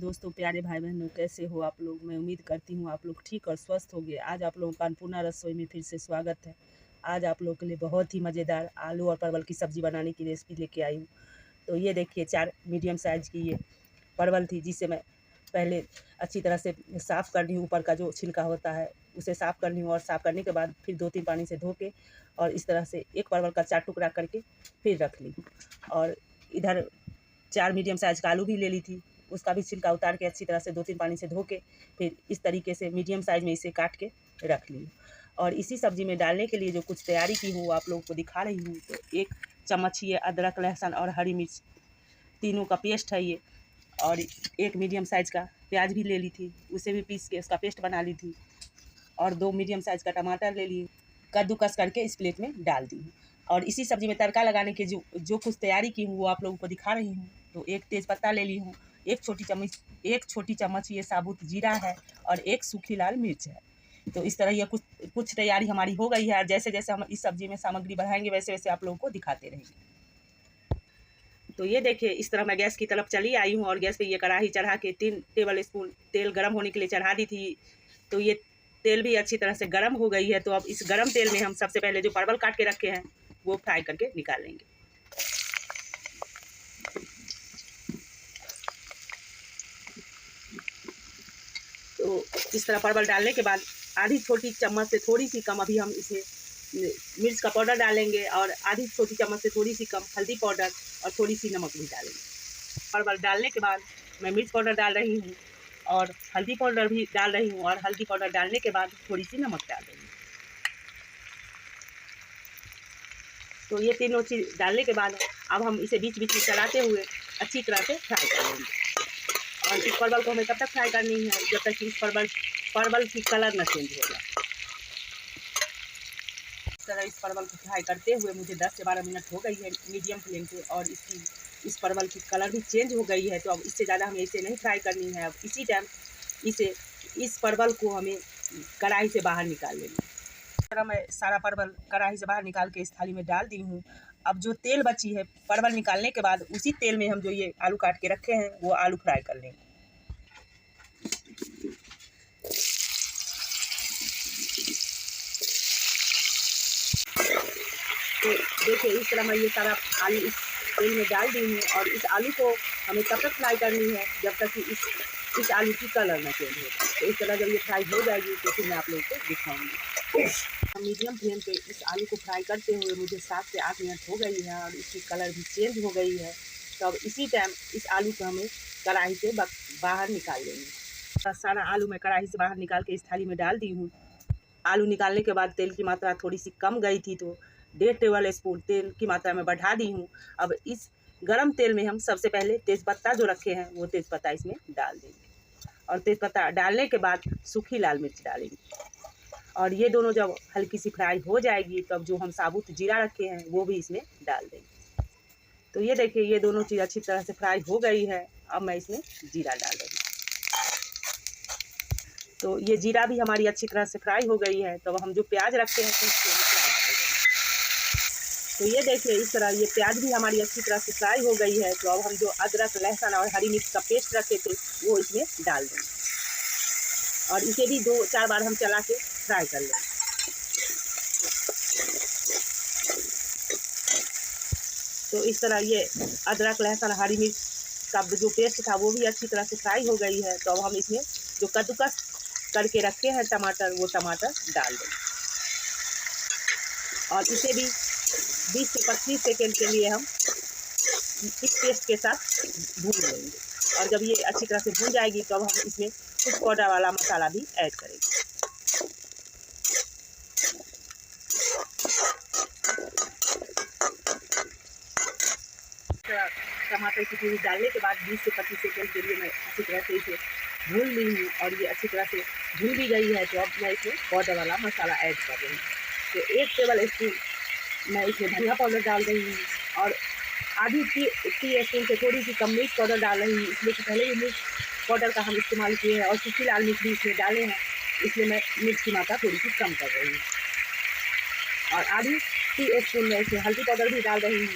दोस्तों, प्यारे भाई बहनों, कैसे हो आप लोग। मैं उम्मीद करती हूँ आप लोग ठीक और स्वस्थ होंगे। आज आप लोगों का अन्नपूर्णा रसोई में फिर से स्वागत है। आज आप लोगों के लिए बहुत ही मज़ेदार आलू और परवल की सब्ज़ी बनाने की रेसिपी लेके आई हूँ। तो ये देखिए, 4 मीडियम साइज़ की ये परवल थी, जिसे मैं पहले अच्छी तरह से साफ़ कर ली हूँ। ऊपर का जो छिलका होता है उसे साफ़ कर ली हूँ, और साफ़ करने के बाद फिर 2-3 पानी से धो के और इस तरह से एक परवल का 4 टुकड़ा करके फिर रख ली हूँ। और इधर 4 मीडियम साइज़ का आलू भी ले ली थी, उसका भी छिलका उतार के अच्छी तरह से 2-3 पानी से धो के फिर इस तरीके से मीडियम साइज़ में इसे काट के रख ली। और इसी सब्ज़ी में डालने के लिए जो कुछ तैयारी की हूँ वो आप लोगों को दिखा रही हूँ। तो 1 चम्मच ये अदरक, लहसुन और हरी मिर्च तीनों का पेस्ट है ये। और 1 मीडियम साइज़ का प्याज भी ले ली थी, उसे भी पीस के उसका पेस्ट बना ली थी। और 2 मीडियम साइज़ का टमाटर ले ली, कद्दूकस करके इस प्लेट में डाल दी। और इसी सब्ज़ी में तड़का लगाने के जो कुछ तैयारी की हूँ वो आप लोगों को दिखा रही हूँ। तो 1 तेज़पत्ता ले ली हूँ, 1 छोटी चम्मच ये साबुत जीरा है, और 1 सूखी लाल मिर्च है। तो इस तरह ये कुछ तैयारी हमारी हो गई है। और जैसे जैसे हम इस सब्ज़ी में सामग्री बढ़ाएंगे वैसे वैसे आप लोगों को दिखाते रहेंगे। तो ये देखिए, इस तरह मैं गैस की तरफ चली आई हूँ और गैस पे ये कढ़ाई चढ़ा के 3 टेबल स्पून तेल गर्म होने के लिए चढ़ा दी थी। तो ये तेल भी अच्छी तरह से गर्म हो गई है। तो अब इस गर्म तेल में हम सबसे पहले जो परवल काट के रखे हैं वो फ्राई करके निकाल लेंगे। तो इस तरह परवल डालने के बाद आधी छोटी चम्मच से थोड़ी सी कम अभी हम इसे मिर्च का पाउडर डालेंगे, और आधी छोटी चम्मच से थोड़ी सी कम हल्दी पाउडर और थोड़ी सी नमक भी डालेंगे। परवल डालने के बाद मैं मिर्च पाउडर डाल रही हूँ और हल्दी पाउडर भी डाल रही हूँ, और हल्दी पाउडर डालने के बाद थोड़ी सी नमक डाल रही हूँ। तो ये तीनों चीज़ डालने के बाद अब हम इसे बीच बीच में चलाते हुए अच्छी तरह से फ्राई कर लेंगे। और इस परवल को हमें तब तक फ्राई करनी है जब तक कि इस परवल की कलर न चेंज हो जाए। इस तरह इस परवल को फ्राई करते हुए मुझे 10 से 12 मिनट हो गई है मीडियम फ्लेम पे, और इस परवल की कलर भी चेंज हो गई है। तो अब इससे ज़्यादा हमें इसे नहीं फ्राई करनी है। अब इसी टाइम इस परवल को हमें कढ़ाई से बाहर निकाल लेना है। इस तरह मैं सारा परवल कढ़ाई से बाहर निकाल के इस थाली में डाल दी हूँ। अब जो तेल बची है परवल निकालने के बाद, उसी तेल में हम जो ये आलू काट के रखे हैं वो आलू फ्राई कर लेंगे। तो देखिए, इस तरह मैं ये सारा आलू इस तेल में डाल दी हूँ, और इस आलू को हमें तब तक फ्राई करनी है जब तक कि इस आलू की कलर न चेंज हो। तो इस तरह जब ये फ्राई हो जाएगी तो फिर मैं आप लोगों को दिखाऊंगी। मीडियम फ्लेम पे इस आलू को फ्राई करते हुए मुझे 7 से 8 मिनट हो गई है, और इसकी कलर भी चेंज हो गई है। तो अब इसी टाइम इस आलू को हमें कढ़ाई से बाहर निकाल लेंगे। सारा आलू मैं कढ़ाई से बाहर निकाल के इस थाली में डाल दी हूँ। आलू निकालने के बाद तेल की मात्रा थोड़ी सी कम गई थी, तो 1.5 टेबल स्पून तेल की मात्रा में बढ़ा दी हूँ। अब इस गरम तेल में हम सबसे पहले तेज़पत्ता जो रखे हैं वो तेज़पत्ता इसमें डाल देंगे, और तेज़पत्ता डालने के बाद सूखी लाल मिर्च डालेंगे। और ये दोनों जब हल्की सी फ्राई हो जाएगी तब जो हम साबुत जीरा रखे हैं वो भी इसमें डाल देंगे। तो ये देखिए, ये दोनों चीज़ अच्छी तरह से फ्राई हो गई है। अब मैं इसमें जीरा डाल रही हूँ। तो ये जीरा भी हमारी अच्छी तरह से फ्राई हो गई है। तो अब हम जो प्याज रखते हैं तो इसमें प्याज डाल देंगे। तो ये देखिए, इस तरह ये प्याज भी हमारी अच्छी तरह से फ्राई हो गई है। तो अब हम जो अदरक, लहसुन और हरी मिर्च का पेस्ट रखे थे वो इसमें डाल देंगे, और इसे भी 2-4 बार हम चला के फ्राई कर लेंगे। तो इस तरह ये अदरक, लहसुन, हरी मिर्च का जो पेस्ट था वो भी अच्छी तरह से फ्राई हो गई है। तो अब हम इसमें जो कद्दूकस करके रखे हैं टमाटर, वो टमाटर डाल देंगे, और इसे भी 20 से 25 सेकेंड के लिए हम इस पेस्ट के साथ भून लेंगे। और जब ये अच्छी तरह से भून जाएगी तो अब हम इसमें कुछ पाउडर वाला मसाला भी ऐड करेंगे। टमाटर की प्यूरी डालने के बाद 20 से 25 सेकेंड के लिए मैं अच्छी तरह से इसे भून ली हूँ, और ये अच्छी तरह से भून भी गई है। तो अब मैं इसमें पाउडर वाला मसाला ऐड कर रही हूँ। तो 1 टेबल स्पून मैं इसमें धनिया पाउडर डाल रही हूँ, और आधी टी स्पून से थोड़ी सी कम मिर्च पाउडर डाल रही हूँ, इसलिए कि पहले भी मिर्च पाउडर का हम इस्तेमाल किए हैं, और सूखी लाल मिर्च भी इसमें डाले हैं, इसलिए मैं मिर्च की मात्रा थोड़ी सी कम कर रही हूँ। और आधी टी स्पून में इसमें हल्दी पाउडर भी डाल रही हूँ।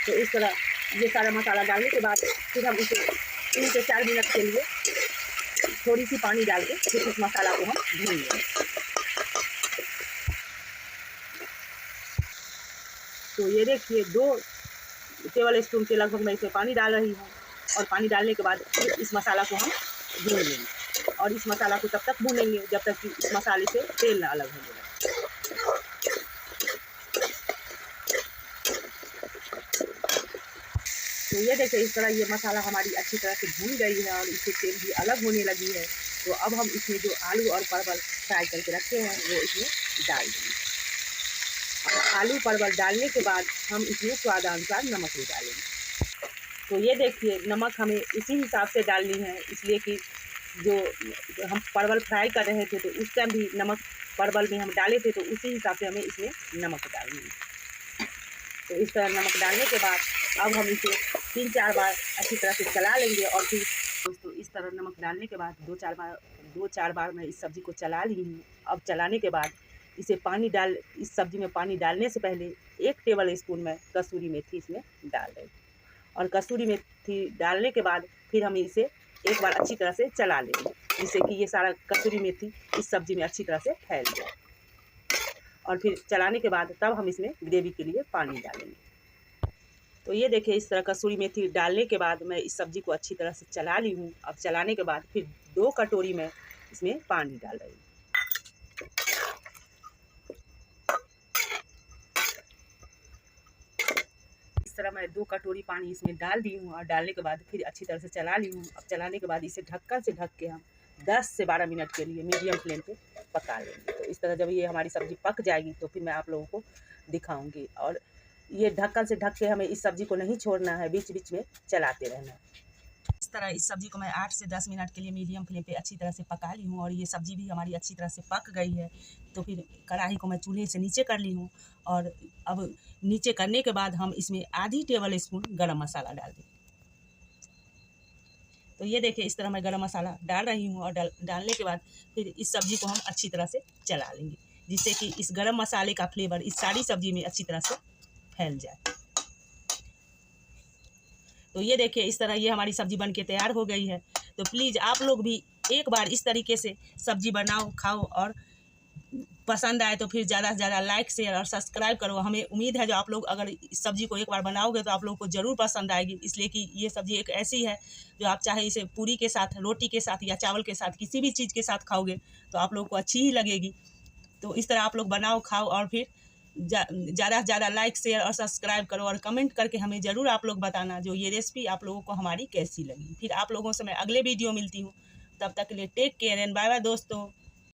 तो इस तरह ये सारा मसाला डालने के बाद फिर हम इसे 3 से 4 मिनट के लिए थोड़ी सी पानी डाल के फिर इस मसाला को हम भून लेंगे। तो ये देखिए 2 टेबल स्पून के लगभग मैं इसमें पानी डाल रही हूँ और पानी डालने के बाद फिर इस मसाला को हम भून लेंगे और इस मसाला को तब तक भूनेंगे जब तक कि इस मसाले से तेल ना अलग हो जाए। तो ये देखिए इस तरह ये मसाला हमारी अच्छी तरह से भून गई है और इससे तेल भी अलग होने लगी है। तो अब हम इसमें जो आलू और परवल फ्राई करके रखे हैं वो इसमें डाल देंगे और आलू परवल डालने के बाद हम इसमें स्वादानुसार नमक भी डालेंगे। तो ये देखिए नमक हमें इसी हिसाब से डालनी है, इसलिए कि जो हम परवल फ्राई कर रहे थे तो उस टाइम भी नमक परवल में हम डाले थे, तो उसी हिसाब से हमें इसमें नमक डालनी है। तो इस तरह नमक डालने के बाद अब हम इसे 3-4 बार अच्छी तरह से चला लेंगे और फिर दोस्तों इस तरह नमक डालने के बाद 2-4 बार मैं इस सब्ज़ी को चला ली हूँ। अब चलाने के बाद इस सब्ज़ी में पानी डालने से पहले 1 टेबल स्पून में कसूरी मेथी इसमें डाल दें और कसूरी मेथी डालने के बाद फिर हम इसे एक बार अच्छी तरह से चला लेंगे, जिससे कि ये सारा कसूरी मेथी इस सब्ज़ी में अच्छी तरह से फैल जाए। और फिर चलाने के बाद तब हम इसमें ग्रेवी के लिए पानी डालेंगे। तो ये देखिए इस तरह कसूरी मेथी डालने के बाद मैं इस सब्ज़ी को अच्छी तरह से चला ली हूँ। अब चलाने के बाद फिर 2 कटोरी में इसमें पानी डाल रही हूँ। इस तरह मैं 2 कटोरी पानी इसमें डाल दी हूँ और डालने के बाद फिर अच्छी तरह से चला ली हूँ। अब चलाने के बाद इसे ढक्कन से ढक के हम 10 से 12 मिनट के लिए मीडियम फ्लेम पे पका लेंगे। तो इस तरह जब ये हमारी सब्ज़ी पक जाएगी तो फिर मैं आप लोगों को दिखाऊंगी। और ये ढक्कन से ढक के हमें इस सब्ज़ी को नहीं छोड़ना है, बीच बीच में चलाते रहना है। इस तरह इस सब्ज़ी को मैं 8 से 10 मिनट के लिए मीडियम फ्लेम पे अच्छी तरह से पका ली हूँ और ये सब्ज़ी भी हमारी अच्छी तरह से पक गई है। तो फिर कढ़ाई को मैं चूल्हे से नीचे कर ली हूँ और अब नीचे करने के बाद हम इसमें आधी टेबल स्पून गरम मसाला डाल देंगे। तो ये देखिए इस तरह मैं गरम मसाला डाल रही हूँ और डालने के बाद फिर इस सब्ज़ी को हम अच्छी तरह से चला लेंगे, जिससे कि इस गरम मसाले का फ्लेवर इस सारी सब्ज़ी में अच्छी तरह से फैल जाए। तो ये देखिए इस तरह ये हमारी सब्ज़ी बनके तैयार हो गई है। तो प्लीज़ आप लोग भी एक बार इस तरीके से सब्ज़ी बनाओ, खाओ और पसंद आए तो फिर ज़्यादा से ज़्यादा लाइक, शेयर और सब्सक्राइब करो। हमें उम्मीद है जो आप लोग अगर इस सब्ज़ी को एक बार बनाओगे तो आप लोगों को ज़रूर पसंद आएगी, इसलिए कि ये सब्ज़ी एक ऐसी है जो आप चाहे इसे पूरी के साथ, रोटी के साथ या चावल के साथ, किसी भी चीज़ के साथ खाओगे तो आप लोगों को अच्छी ही लगेगी। तो इस तरह आप लोग बनाओ, खाओ और फिर ज़्यादा से ज़्यादा लाइक, शेयर और सब्सक्राइब करो और कमेंट करके हमें ज़रूर आप लोग बताना जो ये रेसिपी आप लोगों को हमारी कैसी लगी। फिर आप लोगों से मैं अगले वीडियो मिलती हूँ, तब तक के लिए take care and bye bye दोस्तों।